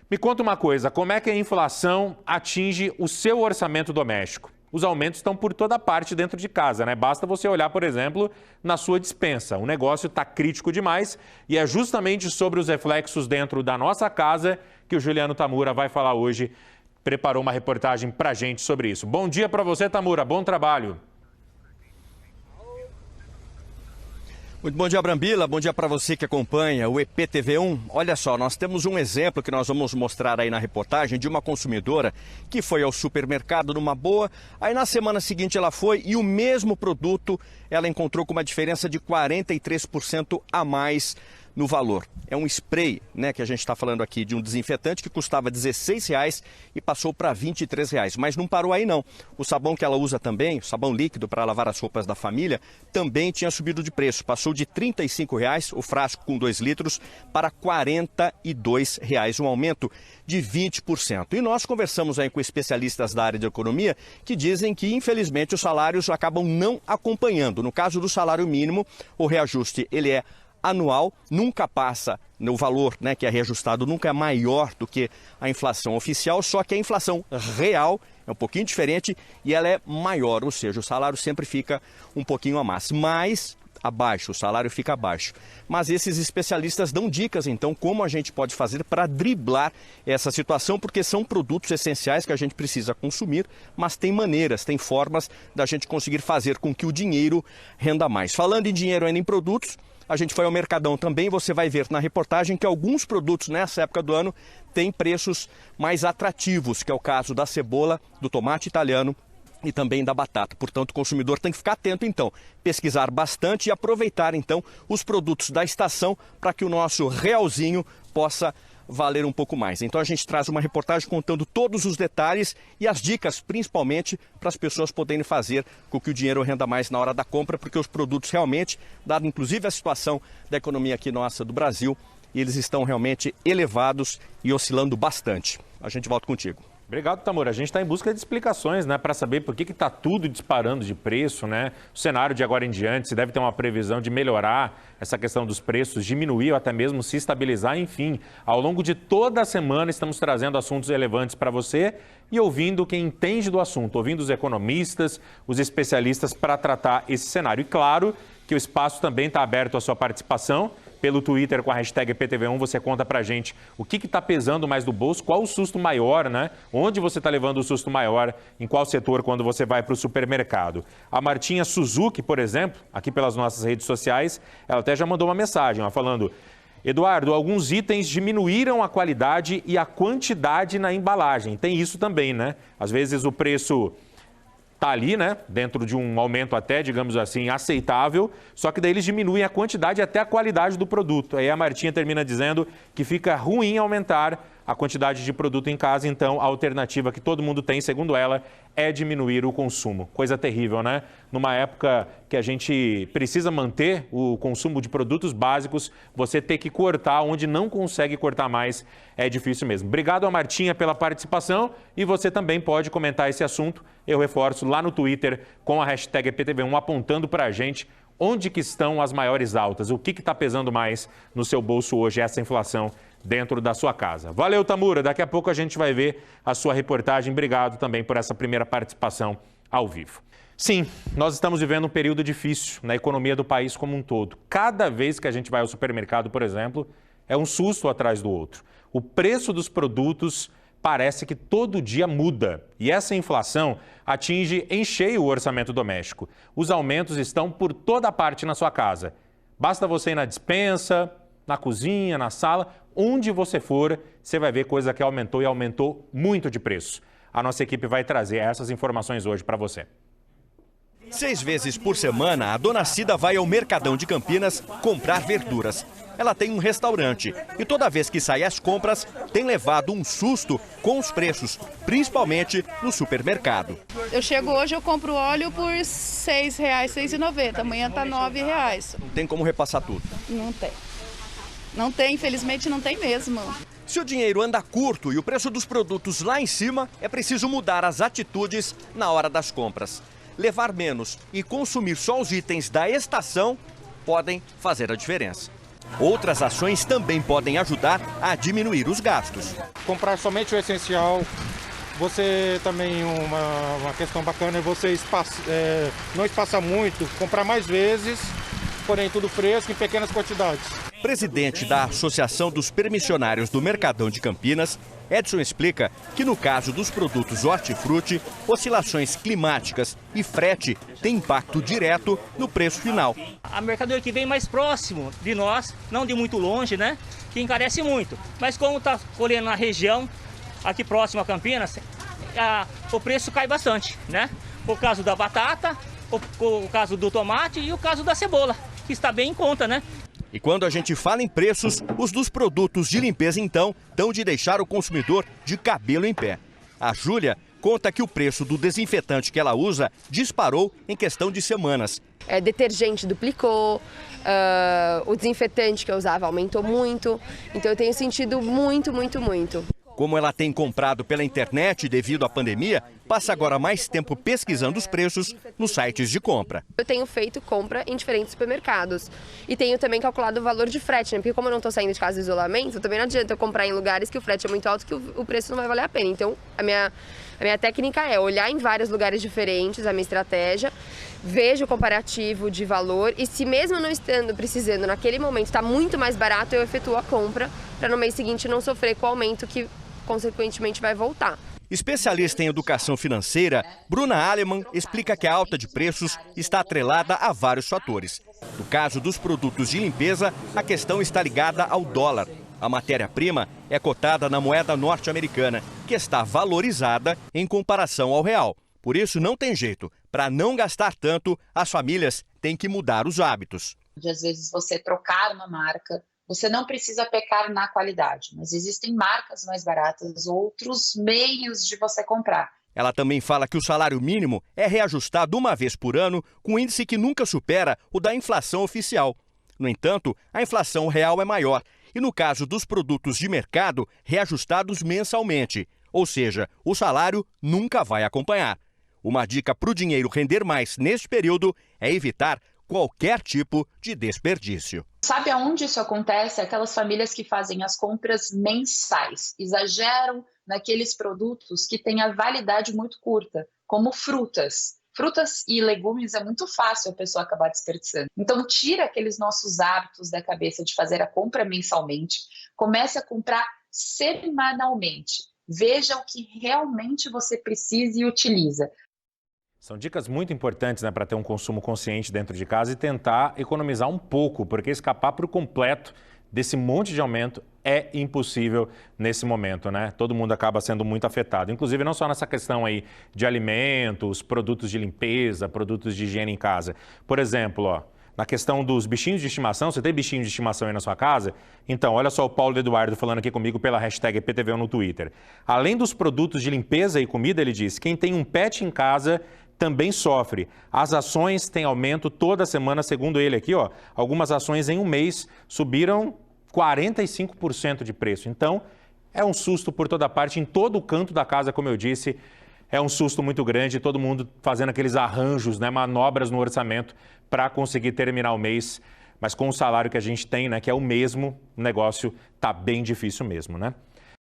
Me conta uma coisa, como é que a inflação atinge o seu orçamento doméstico? Os aumentos estão por toda parte dentro de casa, né? Basta você olhar, por exemplo, na sua despensa. O negócio está crítico demais e é justamente sobre os reflexos dentro da nossa casa que o Juliano Tamura vai falar hoje. Preparou uma reportagem para a gente sobre isso. Bom dia para você, Tamura. Bom trabalho. Muito bom dia, Brambila. Bom dia para você que acompanha o EPTV1. Olha só, nós temos um exemplo que nós vamos mostrar aí na reportagem de uma consumidora que foi ao supermercado numa boa. Aí na semana seguinte ela foi e o mesmo produto ela encontrou com uma diferença de 43% a mais no valor. É um spray, né, que a gente está falando aqui de um desinfetante que custava R$16 e passou para R$23. Mas não parou aí não. O sabão que ela usa também, o sabão líquido para lavar as roupas da família, também tinha subido de preço. Passou de R$35, o frasco com 2 litros, para R$42, um aumento de 20%. E nós conversamos aí com especialistas da área de economia que dizem que, infelizmente, os salários acabam não acompanhando. No caso do salário mínimo, o reajuste ele é anual, nunca passa, no valor, né, que é reajustado, nunca é maior do que a inflação oficial, só que a inflação real é um pouquinho diferente e ela é maior, ou seja, o salário sempre fica um pouquinho a mais abaixo, o salário fica abaixo. Mas esses especialistas dão dicas, então, como a gente pode fazer para driblar essa situação, porque são produtos essenciais que a gente precisa consumir, mas tem maneiras, tem formas da gente conseguir fazer com que o dinheiro renda mais. Falando em dinheiro ainda em produtos, a gente foi ao Mercadão também, você vai ver na reportagem que alguns produtos nessa época do ano têm preços mais atrativos, que é o caso da cebola, do tomate italiano e também da batata. Portanto, o consumidor tem que ficar atento, então, pesquisar bastante e aproveitar, então, os produtos da estação para que o nosso realzinho possa valer um pouco mais. Então a gente traz uma reportagem contando todos os detalhes e as dicas, principalmente, para as pessoas poderem fazer com que o dinheiro renda mais na hora da compra, porque os produtos realmente, dado inclusive a situação da economia aqui nossa do Brasil, eles estão realmente elevados e oscilando bastante. A gente volta contigo. Obrigado, Tamura. A gente está em busca de explicações, né, para saber por que está tudo disparando de preço, né? O cenário de agora em diante, se deve ter uma previsão de melhorar essa questão dos preços, diminuir ou até mesmo se estabilizar. Enfim, ao longo de toda a semana estamos trazendo assuntos relevantes para você e ouvindo quem entende do assunto, ouvindo os economistas, os especialistas para tratar esse cenário. E claro que o espaço também está aberto à sua participação. Pelo Twitter, com a hashtag EPTV1, você conta pra gente o que está pesando mais do bolso, qual o susto maior, né? Onde você está levando o susto maior, em qual setor, quando você vai para o supermercado. A Martinha Suzuki, por exemplo, aqui pelas nossas redes sociais, ela até já mandou uma mensagem, ó, falando: Eduardo, alguns itens diminuíram a qualidade e a quantidade na embalagem. Tem isso também, né? Às vezes o preço está ali, né, dentro de um aumento até, digamos assim, aceitável, só que daí eles diminuem a quantidade e até a qualidade do produto. Aí a Martinha termina dizendo que fica ruim aumentar a quantidade de produto em casa, então a alternativa que todo mundo tem, segundo ela, é diminuir o consumo. Coisa terrível, né? Numa época que a gente precisa manter o consumo de produtos básicos, você ter que cortar onde não consegue cortar mais é difícil mesmo. Obrigado a Martinha pela participação e você também pode comentar esse assunto, eu reforço, lá no Twitter com a hashtag EPTV1, apontando para a gente onde que estão as maiores altas, o que está pesando mais no seu bolso hoje, essa inflação dentro da sua casa. Valeu, Tamura. Daqui a pouco a gente vai ver a sua reportagem. Obrigado também por essa primeira participação ao vivo. Sim, nós estamos vivendo um período difícil na economia do país como um todo. Cada vez que a gente vai ao supermercado, por exemplo, é um susto atrás do outro. O preço dos produtos parece que todo dia muda. E essa inflação atinge em cheio o orçamento doméstico. Os aumentos estão por toda parte na sua casa. Basta você ir na despensa, na cozinha, na sala, onde você for, você vai ver coisa que aumentou e aumentou muito de preço. A nossa equipe vai trazer essas informações hoje para você. 6 vezes por semana, a dona Cida vai ao Mercadão de Campinas comprar verduras. Ela tem um restaurante e toda vez que sai às compras, tem levado um susto com os preços, principalmente no supermercado. Eu chego hoje, eu compro óleo por R$ 6,00, R$ 6,90. Amanhã está R$ 9,00. Não tem como repassar tudo? Não tem. Não tem, infelizmente não tem mesmo. Se o dinheiro anda curto e o preço dos produtos lá em cima, é preciso mudar as atitudes na hora das compras. Levar menos e consumir só os itens da estação podem fazer a diferença. Outras ações também podem ajudar a diminuir os gastos. Comprar somente o essencial. Você também, uma questão bacana é você não espaçar muito, comprar mais vezes, porém tudo fresco em pequenas quantidades. Presidente da Associação dos Permissionários do Mercadão de Campinas, Edson explica que no caso dos produtos hortifruti, oscilações climáticas e frete têm impacto direto no preço final. A mercadoria que vem mais próximo de nós, não de muito longe, né, que encarece muito. Mas como está colhendo na região, aqui próximo a Campinas, o preço cai bastante, né? O caso da batata, o caso do tomate e o caso da cebola, que está bem em conta, né? E quando a gente fala em preços, os dos produtos de limpeza, então, dão de deixar o consumidor de cabelo em pé. A Júlia conta que o preço do desinfetante que ela usa disparou em questão de semanas. Detergente duplicou, o desinfetante que eu usava aumentou muito, então eu tenho sentido muito. Como ela tem comprado pela internet devido à pandemia, passa agora mais tempo pesquisando os preços nos sites de compra. Eu tenho feito compra em diferentes supermercados e tenho também calculado o valor de frete, né? Porque como eu não estou saindo de casa de isolamento, também não adianta eu comprar em lugares que o frete é muito alto, que o preço não vai valer a pena. Então, a minha técnica é olhar em vários lugares diferentes, a minha estratégia, vejo o comparativo de valor e se mesmo não estando precisando naquele momento está muito mais barato, eu efetuo a compra para no mês seguinte não sofrer com o aumento que consequentemente vai voltar. Especialista em educação financeira, Bruna Alemann explica que a alta de preços está atrelada a vários fatores. No caso dos produtos de limpeza, a questão está ligada ao dólar. A matéria-prima é cotada na moeda norte-americana, que está valorizada em comparação ao real. Por isso, não tem jeito. Para não gastar tanto, as famílias têm que mudar os hábitos. Às vezes você trocar uma marca, você não precisa pecar na qualidade, mas existem marcas mais baratas, outros meios de você comprar. Ela também fala que o salário mínimo é reajustado uma vez por ano, com um índice que nunca supera o da inflação oficial. No entanto, a inflação real é maior e, no caso dos produtos de mercado, reajustados mensalmente. Ou seja, o salário nunca vai acompanhar. Uma dica para o dinheiro render mais neste período é evitar qualquer tipo de desperdício. Sabe aonde isso acontece? Aquelas famílias que fazem as compras mensais, exageram naqueles produtos que têm a validade muito curta, como frutas. Frutas e legumes é muito fácil a pessoa acabar desperdiçando. Então tira aqueles nossos hábitos da cabeça de fazer a compra mensalmente, comece a comprar semanalmente. Veja o que realmente você precisa e utiliza. São dicas muito importantes, né, para ter um consumo consciente dentro de casa e tentar economizar um pouco, porque escapar por completo desse monte de aumento é impossível nesse momento, né? Todo mundo acaba sendo muito afetado, inclusive não só nessa questão aí de alimentos, produtos de limpeza, produtos de higiene em casa. Por exemplo, ó, na questão dos bichinhos de estimação, você tem bichinho de estimação aí na sua casa? Então, olha só o Paulo Eduardo falando aqui comigo pela hashtag EPTV1 no Twitter. Além dos produtos de limpeza e comida, ele diz, quem tem um pet em casa também sofre. As ações têm aumento toda semana, segundo ele aqui, ó. Algumas ações em um mês subiram 45% de preço. Então, é um susto por toda parte, em todo o canto da casa, como eu disse. É um susto muito grande, todo mundo fazendo aqueles arranjos, né, manobras no orçamento para conseguir terminar o mês. Mas com o salário que a gente tem, né, que é o mesmo, o negócio tá bem difícil mesmo, né?